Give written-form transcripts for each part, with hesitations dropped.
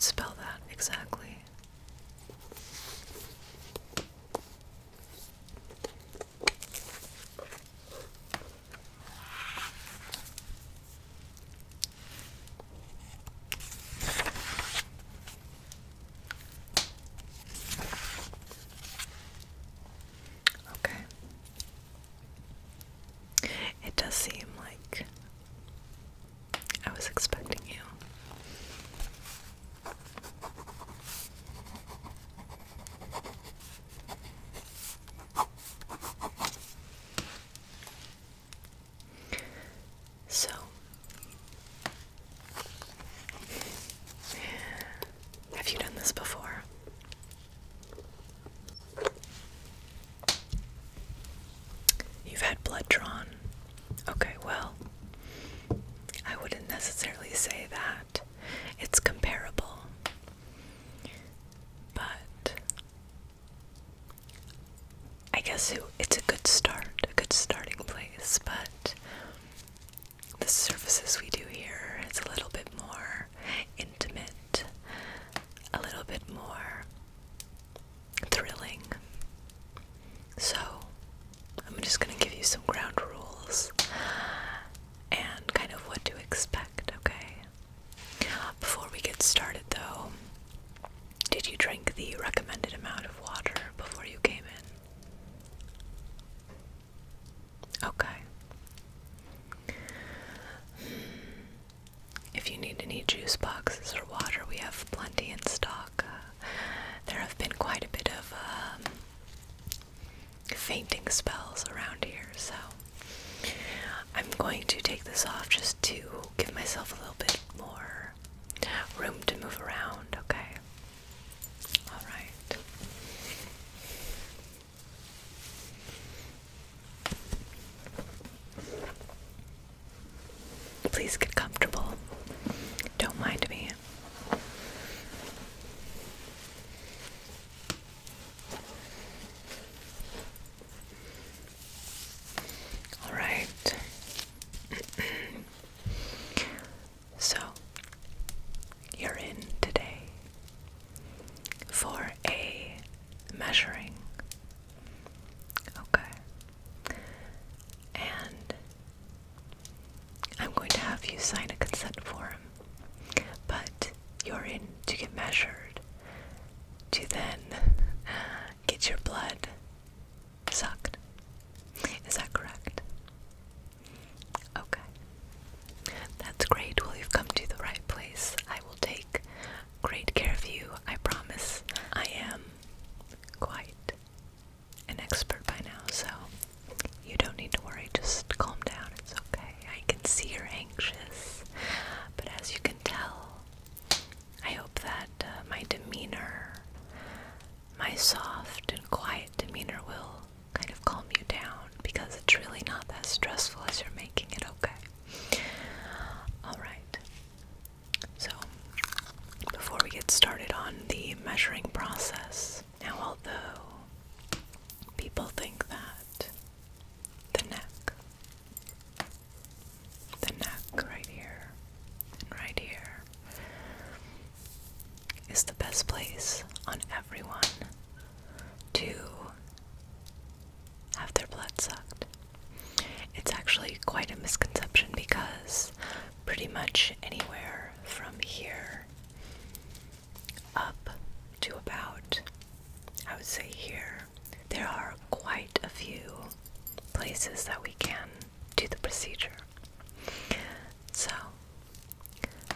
spell that exactly? Okay. It does seem like I was expecting you. So, have you done this before? You've had blood drawn. Okay, well, I wouldn't necessarily say that it's comparable, but I guess it's a good start, a good starting place, but the services we do here is a little bit more intimate, a little bit more thrilling. So, I'm just going to give you some ground rules and kind of what to expect, okay? Before we get started though, did you drink the recommended amount of water before you came in? Okay. If you need any juice boxes or water, we have plenty in stock. There have been quite a bit of fainting spells around here, so I'm going to take this off just to give myself a little bit more room to move around, okay? Alright. Please get comfortable. Don't mind me. Alright. So, you're in today for a measuring. Okay. And I'm going to have you sign a consent form, but you're in to get measured, to then get your blood sucked. Is that correct? Okay. That's great. Well, you've come to the right place. I will take great care of you, I promise. I am quite an expert by now, so you don't need to worry. Just calm down. It's okay. I can see you're anxious, but as you can tell, I hope that my demeanor, my soft and quiet demeanor will kind of calm you down, because it's really not that stressful as you're making it, okay? Alright. So, before we get started on the measuring process, now although people think that the neck right here and right here is the best place on everyone to have their blood sucked, it's actually quite a misconception, because pretty much anywhere from here up to about, I would say here, there are quite a few places that we can do the procedure. So,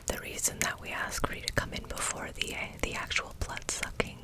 the reason that we ask for you to come in before the actual blood sucking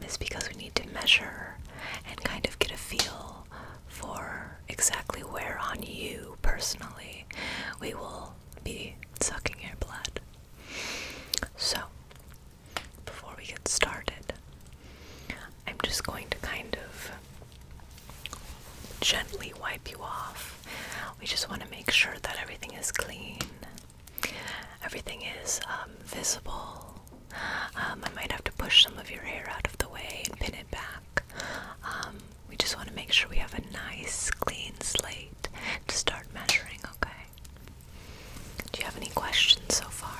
is because we need to measure and kind of get a feel for exactly where on you personally we will be sucking your blood. So, before we get started, I'm just going to kind of gently wipe you off. We just want to make sure that everything is clean, everything is visible. I might have to push some of your hair out of the way and pin it back. We just want to make sure we have a nice, clean slate to start measuring, okay? Do you have any questions so far?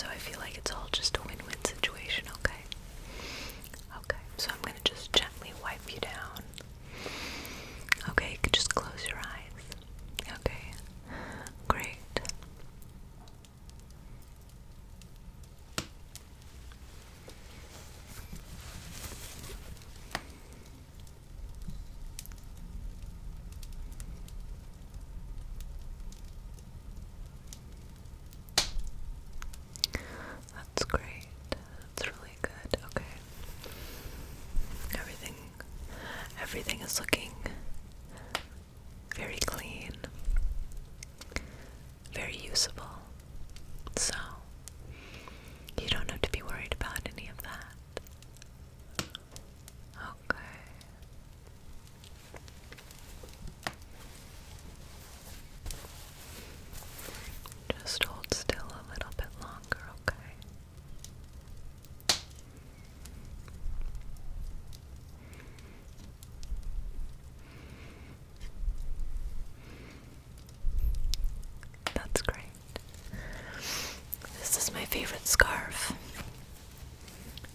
So I feel like it's all just a win-win situation, okay? Okay, so I'm gonna just gently wipe you down. Okay, you could just close your eyes. Okay, great. That's great. That's really good. Okay. Everything is looking very clean, very usable. So you don't have to be worried about any of that. Okay. Just hold still a little bit longer, okay? That's great. This is my favorite scarf.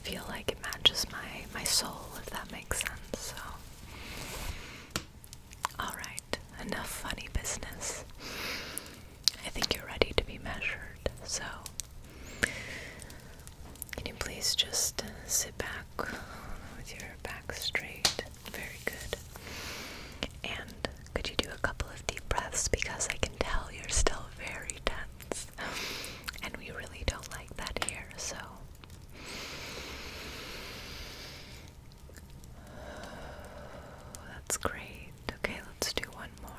Feel like it matches my soul, if that makes sense. So, alright, enough funny business. I think you're ready to be measured, so can you please just sit back with your back straight? Very good. And could you do a couple of deep breaths, because I can tell you're still very tense, and we really don't like that here, so that's great. Okay, let's do one more.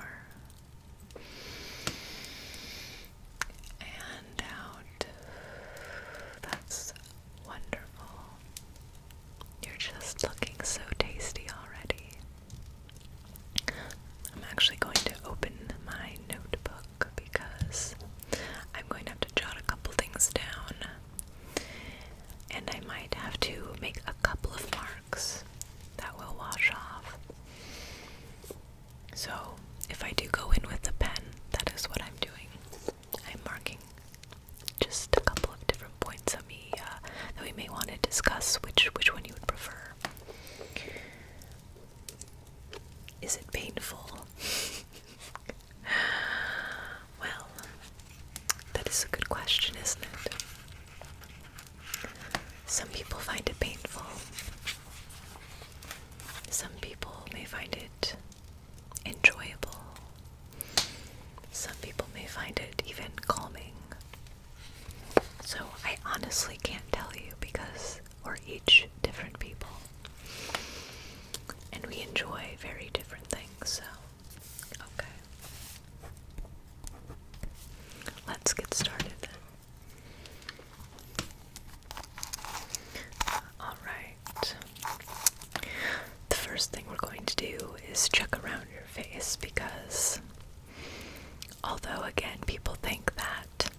And out. That's wonderful. You're just looking so tasty already. I'm actually going to open my notebook because I'm going to have to jot a couple things down, and I might have to make a couple of marks that will wash off. So if I do go in with a pen, that is what I'm doing. I'm marking just a couple of different points that we may want to discuss, which one you would prefer. Is it painful? Well, that is a good question, isn't it? Some people find it painful. Some people may find it enjoyable. Some people may find it even calming. So I honestly can't tell you, because we're each different people. And we enjoy very different things, so okay. Let's get started then. Alright. The first thing we're going to do is check around your face, because although again people think that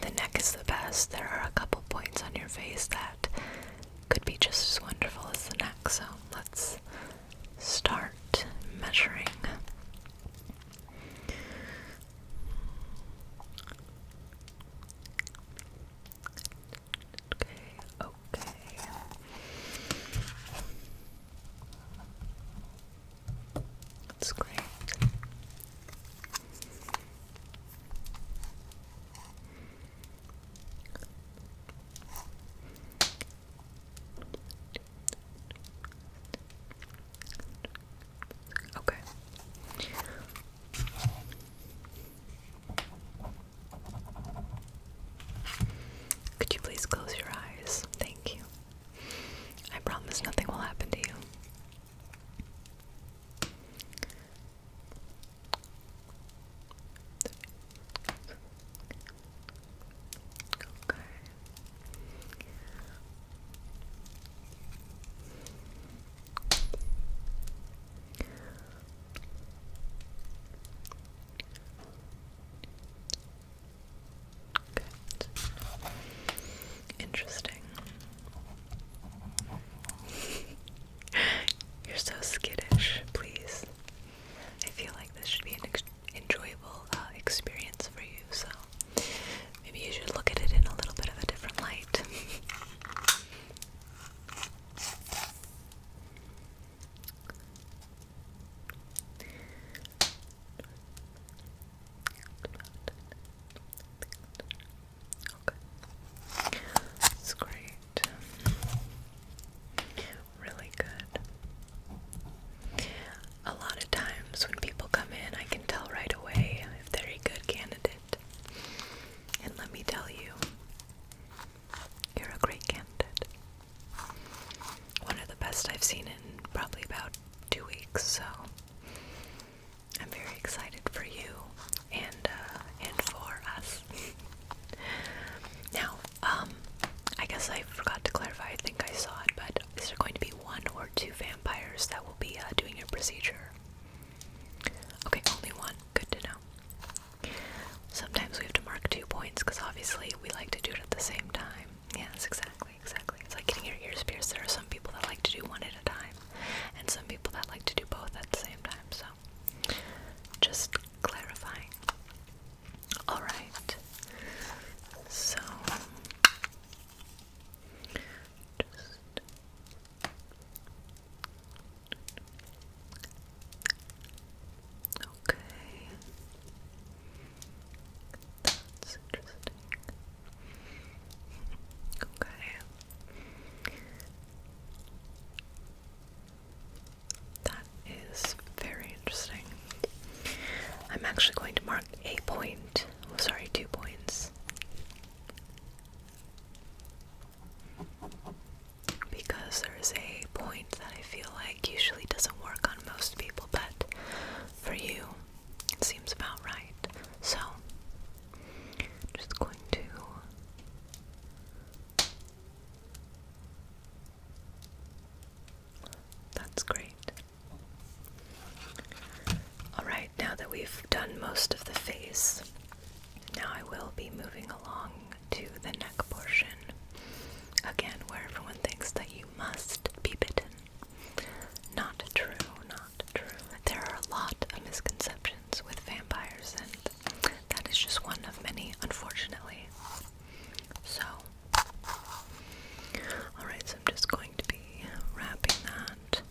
the neck is the best, there are a couple points on your face that could be just as wonderful as the neck. So let's start measuring. Okay. That's great. Okay. me tell you, you're a great candidate. One of the best I've seen in probably about 2 weeks, so I'm very excited for you and for us. Now, I guess I forgot to clarify, I think I saw it, but is there going to be 1 or 2 vampires that will be doing your procedure? Okay, only 1. Good to know. Sometimes we have to mark 2 points because obviously we like to do it at the same time. Yes, exactly. It's like getting your ears pierced. There are some people that like to do 1 at a time, and some people that like to do both at the same time, so just clarifying. Alright, so okay. That's interesting. Okay. That is very interesting. I'm actually going to mark a point. Oh, sorry, 2 points. Because there's a point that I feel like usually doesn't work on most people, but for you, it seems about right. So, just going to that's great. Alright, now that we've done most of the face, now I will be moving along to the neck portion. Again, where everyone thinks that you must be bitten. Not true, not true. There are a lot of misconceptions with vampires, and that is just one of many, unfortunately. So, alright, so I'm just going to be wrapping that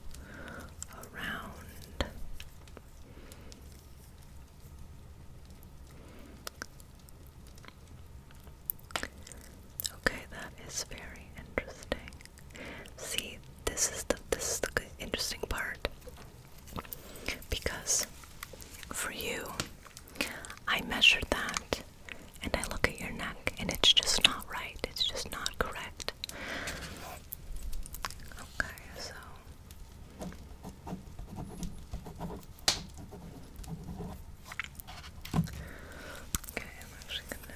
around. Okay, that is very interesting. See, this is the interesting part, because for you, I measured that, and I look at your neck, and it's just not right. It's just not correct. Okay, so okay, I'm actually gonna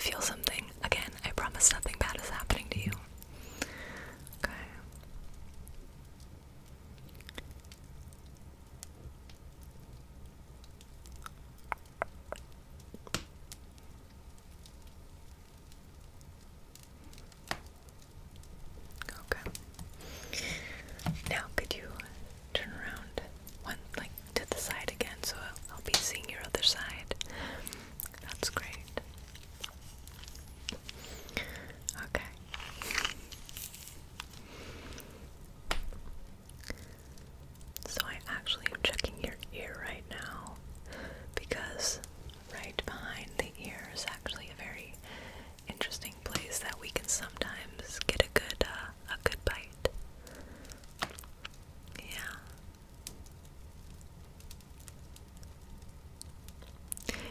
feel something. Again, I promise nothing bad is happening to you. Okay. Okay. Now, could you turn around one, like, to the side again, so I'll be seeing your other side? That's great. Okay. So I actually am checking your ear right now, because right behind the ear is actually a very interesting place that we can sometimes get a good bite. Yeah.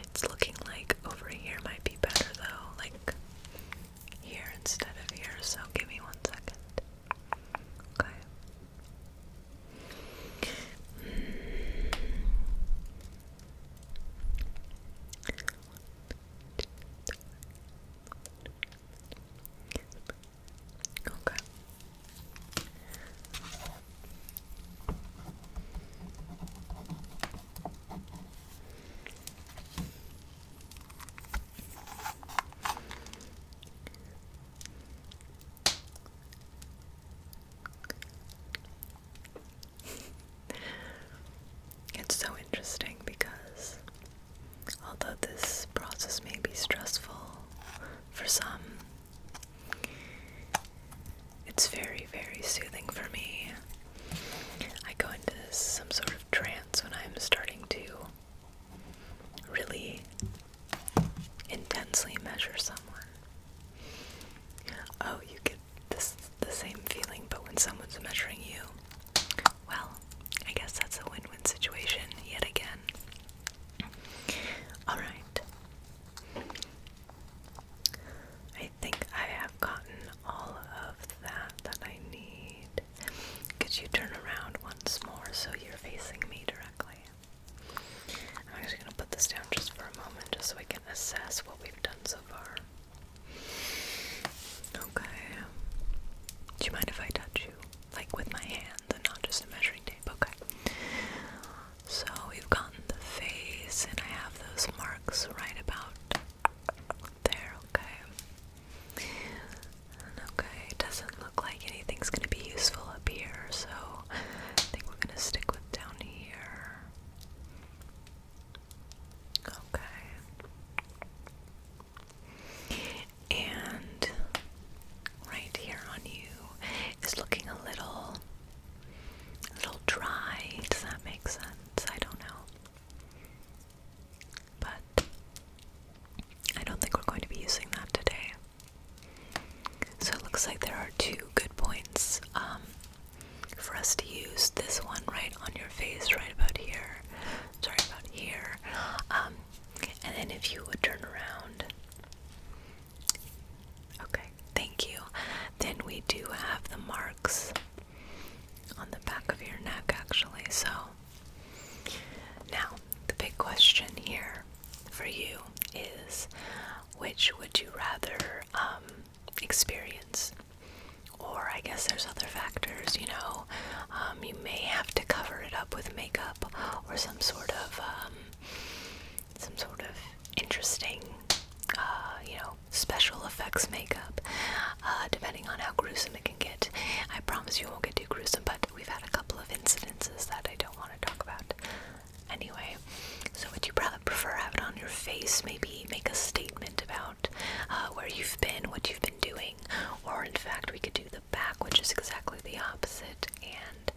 It's looking like over here might be better though, like here instead of here, so give me 1 second. Okay. Okay. It's so interesting because although this process may be stressful for some, it's very, very soothing for me. I go into some sort of trance when I'm starting to really intensely measure someone. Oh, you get the same feeling, but when someone's measuring you, well, I guess that's a win-win situation yet again. Alright. I think I have gotten all of that I need. Could you turn around once more so you're facing me directly? I'm actually going to put this down just for a moment just so I can assess what we've done so far. Okay. Do you mind if I touch you? Like with my hand and not just a measuring tape? Okay. So we've gotten the face and I have those marks right about there, okay? And okay, it doesn't look like anything's gonna be useful up here, so I think we're gonna stick with down here. Okay. And right here on you is looking a little dry. Does that make sense? I don't know. But I don't think we're going to be using that today. So it looks like there are 2 good points for us to use. This one right on your face, right about here. Sorry, about here. And then if you would turn around. Okay, thank you. Then we do have the marks on the back of your neck, actually. So now the big question here for you is, which would you rather experience? Or I guess there's other factors, you know. You may have to cover it up with makeup or some sort of interesting special effects makeup, depending on how gruesome it can get. I promise you it won't get too gruesome, but we've had a couple of incidences that I don't want to talk about. Anyway, so would you prefer have it on your face, maybe make a statement about where you've been, what you've been doing, or in fact we could do the back, which is exactly the opposite, and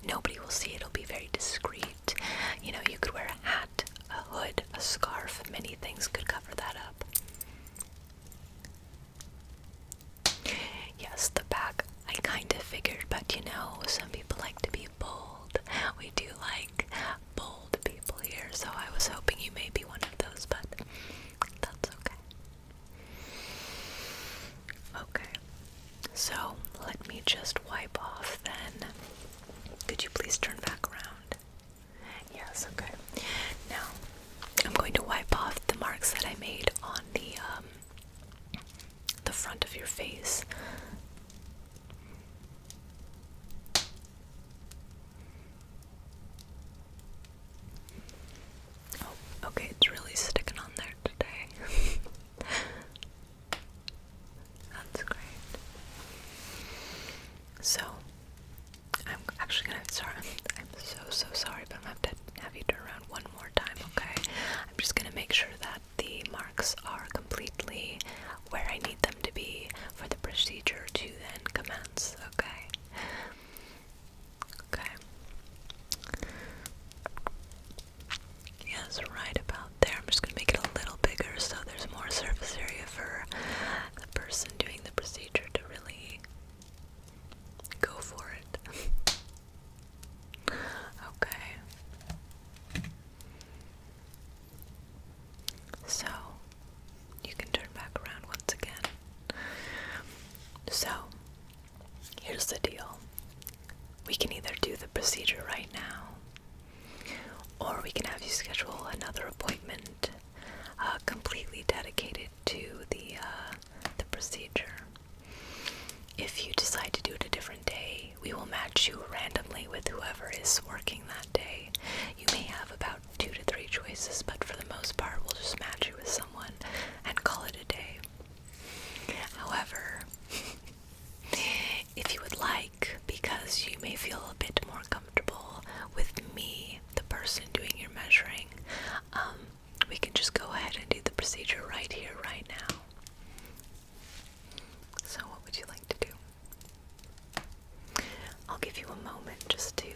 nobody will see it. It'll be very discreet. You know, you could wear a hat, a hood, a scarf, many things could cover that up. Yes, the back, I kind of figured, but you know, some people like to be bold. We do like bold people here, so I was hoping you may be one of those, but front of your face. Oh, okay, it's really sticking on there today. That's great. So, I'm actually gonna, sorry, I'm so sorry, but I'm gonna have to have you turn around one more time, okay? I'm just gonna make sure that the marks are completely where I need them to be for the procedure to then commence, okay? Okay. Yes, right about there. I'm just gonna make it a little bigger so there's more surface area for the person doing the procedure to really go for it. Okay. So, you can turn back around once again. So, here's the deal. We can either do the procedure right now, or we can have you schedule another appointment completely dedicated to the procedure. If you decide to do it a different day, we will match you randomly with whoever is working that day. You may have about 2 to 3 choices, but for the most part, we'll just match you with someone and call it a day. However, if you would like, because you may feel a bit more comfortable with me, the person doing your measuring, we can just go ahead and do the procedure right here, right now. So what would you like to do? I'll give you a moment just to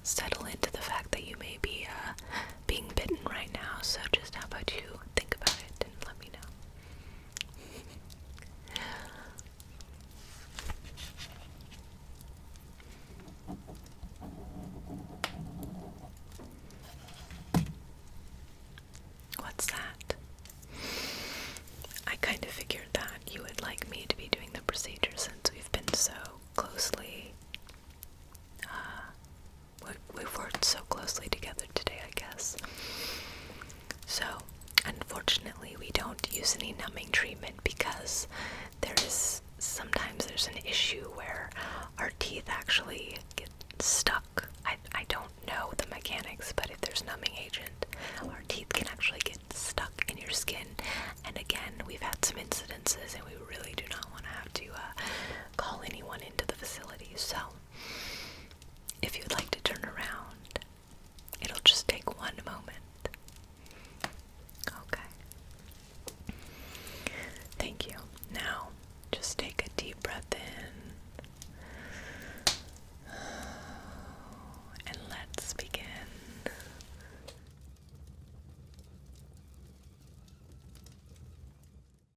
settle into the fact that you may be being bitten right now, so just how about you think about it and let me know. What's that? I kind of figured that you would like me to be doing the procedure since we've been so closely, we've worked so closely together today, I guess. So, unfortunately, we don't use any numbing treatment because sometimes there's an issue where our teeth actually get stuck. I don't know the mechanics, but if there's numbing agent, our teeth can actually get stuck in your skin. And again, we've had some incidences and we really do not want to have to call anyone into the facility. So